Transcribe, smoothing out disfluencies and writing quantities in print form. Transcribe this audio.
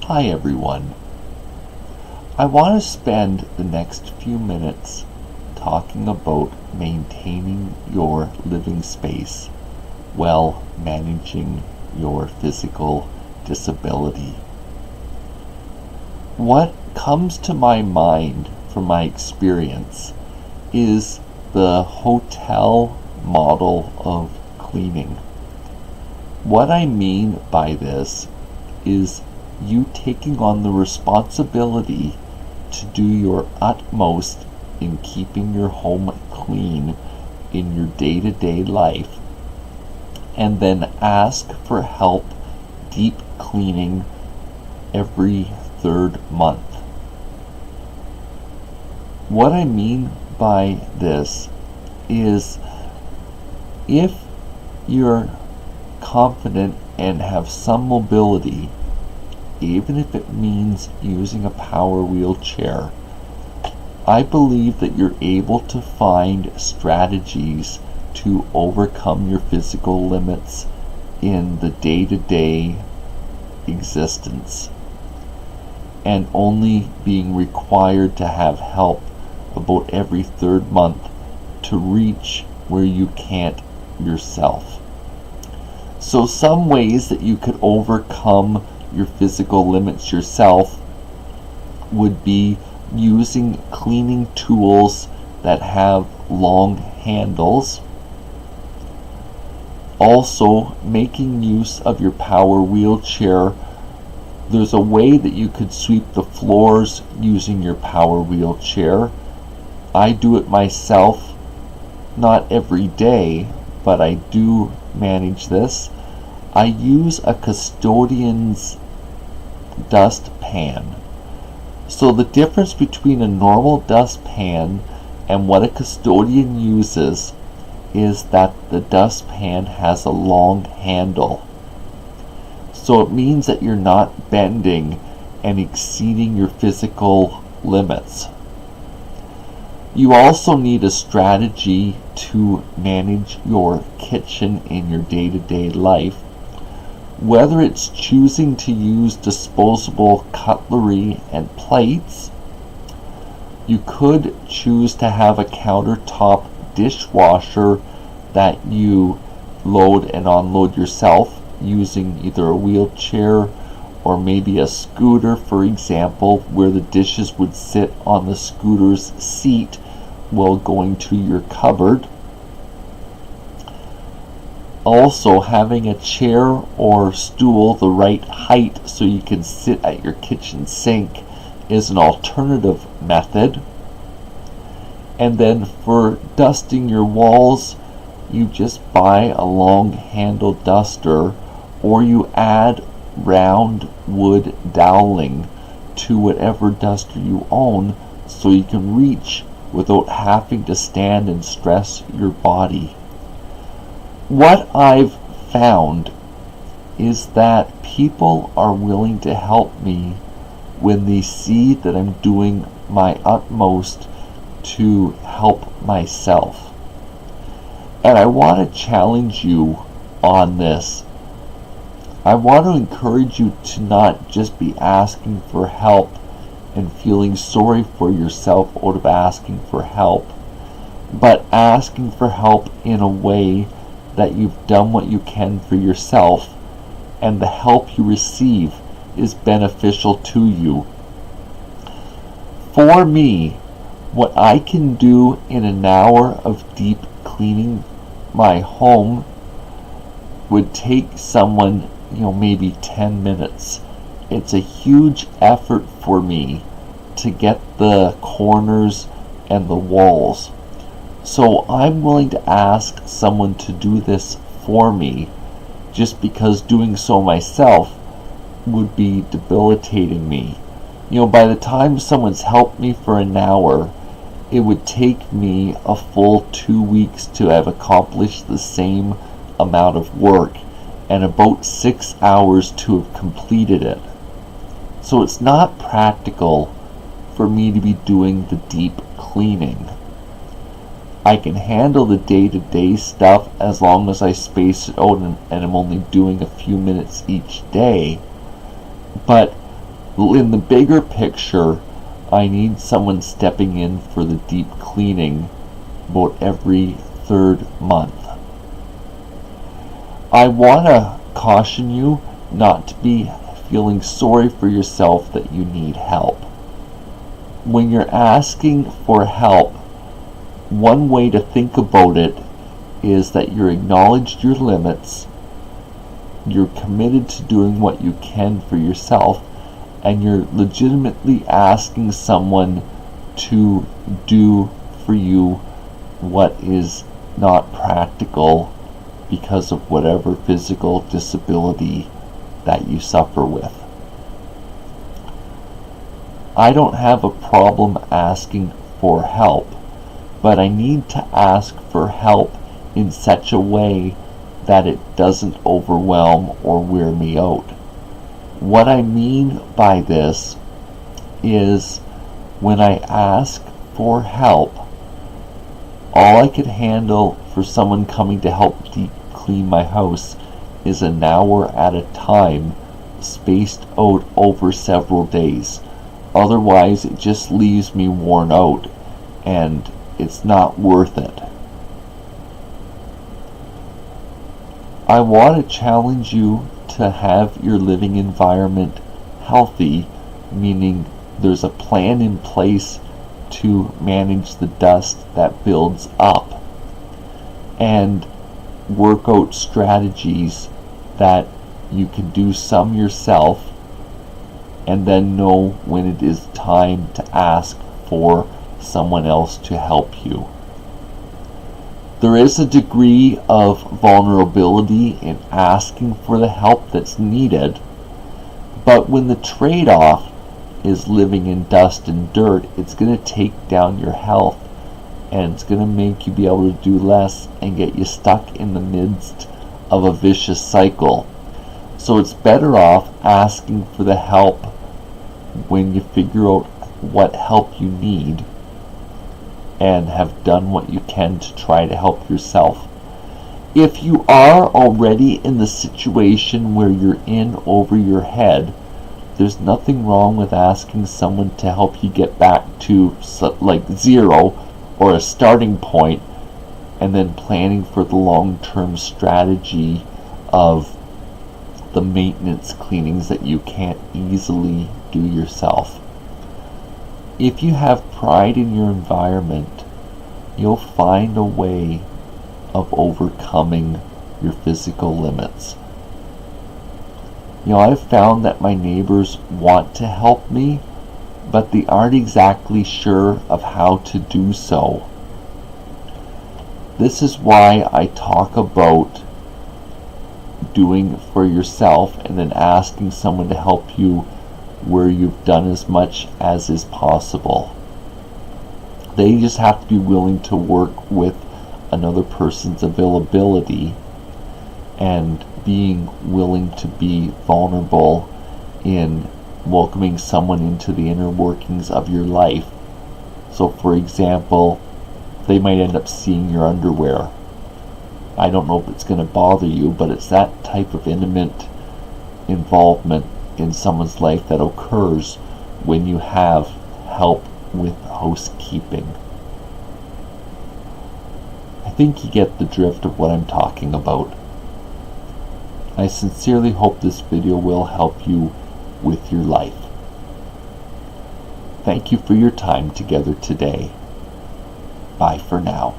Hi everyone. I want to spend the next few minutes talking about maintaining your living space while managing your physical disability. What comes to my mind from my experience is the hotel model of cleaning. What I mean by this is you taking on the responsibility to do your utmost in keeping your home clean in your day-to-day life, and then ask for help deep cleaning every third month. What I mean by this is if you're confident and have some mobility, even if it means using a power wheelchair, I believe that you're able to find strategies to overcome your physical limits in the day-to-day existence, and only being required to have help about every third month to reach where you can't yourself. So some ways that you could overcome your physical limits yourself would be using cleaning tools that have long handles. Also, making use of your power wheelchair. There's a way that you could sweep the floors using your power wheelchair. I do it myself, not every day, but I do manage this. I use a custodian's dustpan. So the difference between a normal dustpan and what a custodian uses is that the dustpan has a long handle. So it means that you're not bending and exceeding your physical limits. You also need a strategy to manage your kitchen in your day-to-day life. Whether it's choosing to use disposable cutlery and plates, you could choose to have a countertop dishwasher that you load and unload yourself using either a wheelchair or maybe a scooter, for example, where the dishes would sit on the scooter's seat while going to your cupboard. Also, having a chair or stool the right height so you can sit at your kitchen sink is an alternative method. And then for dusting your walls, you just buy a long handled duster, or you add round wood doweling to whatever duster you own so you can reach without having to stand and stress your body. What I've found is that people are willing to help me when they see that I'm doing my utmost to help myself. And I want to challenge you on this. I want to encourage you to not just be asking for help and feeling sorry for yourself out of asking for help, but asking for help in a way that you've done what you can for yourself, and the help you receive is beneficial to you. For me, what I can do in an hour of deep cleaning my home would take someone, maybe 10 minutes. It's a huge effort for me to get the corners and the walls. So I'm willing to ask someone to do this for me, just because doing so myself would be debilitating me. By the time someone's helped me for an hour, it would take me a full 2 weeks to have accomplished the same amount of work, and about 6 hours to have completed it. So it's not practical for me to be doing the deep cleaning. I can handle the day-to-day stuff as long as I space it out and I'm only doing a few minutes each day. But In the bigger picture, I need someone stepping in for the deep cleaning about every third month. I want to caution you not to be feeling sorry for yourself that you need help. When you're asking for help, one way to think about it is that you're acknowledged your limits, you're committed to doing what you can for yourself, and you're legitimately asking someone to do for you what is not practical because of whatever physical disability that you suffer with. I don't have a problem asking for help, but I need to ask for help in such a way that it doesn't overwhelm or wear me out. What I mean by this is when I ask for help, all I could handle for someone coming to help deep clean my house is an hour at a time, spaced out over several days. Otherwise, it just leaves me worn out, and it's not worth it. I want to challenge you to have your living environment healthy, meaning there's a plan in place to manage the dust that builds up, and work out strategies that you can do some yourself and then know when it is time to ask for someone else to help you. There is a degree of vulnerability in asking for the help that's needed, but when the trade-off is living in dust and dirt, it's going to take down your health, and it's going to make you be able to do less and get you stuck in the midst of a vicious cycle. So it's better off asking for the help when you figure out what help you need and have done what you can to try to help yourself. If you are already in the situation where you're in over your head, there's nothing wrong with asking someone to help you get back to like zero or a starting point, and then planning for the long-term strategy of the maintenance cleanings that you can't easily do yourself. If you have pride in your environment, you'll find a way of overcoming your physical limits. I've found that my neighbors want to help me, but they aren't exactly sure of how to do so. This is why I talk about doing for yourself and then asking someone to help you where you've done as much as is possible. They just have to be willing to work with another person's availability and being willing to be vulnerable in welcoming someone into the inner workings of your life. So for example, they might end up seeing your underwear. I don't know if it's going to bother you, but it's that type of intimate involvement in someone's life that occurs when you have help with housekeeping. I think you get the drift of what I'm talking about. I sincerely hope this video will help you with your life. Thank you for your time together today. Bye for now.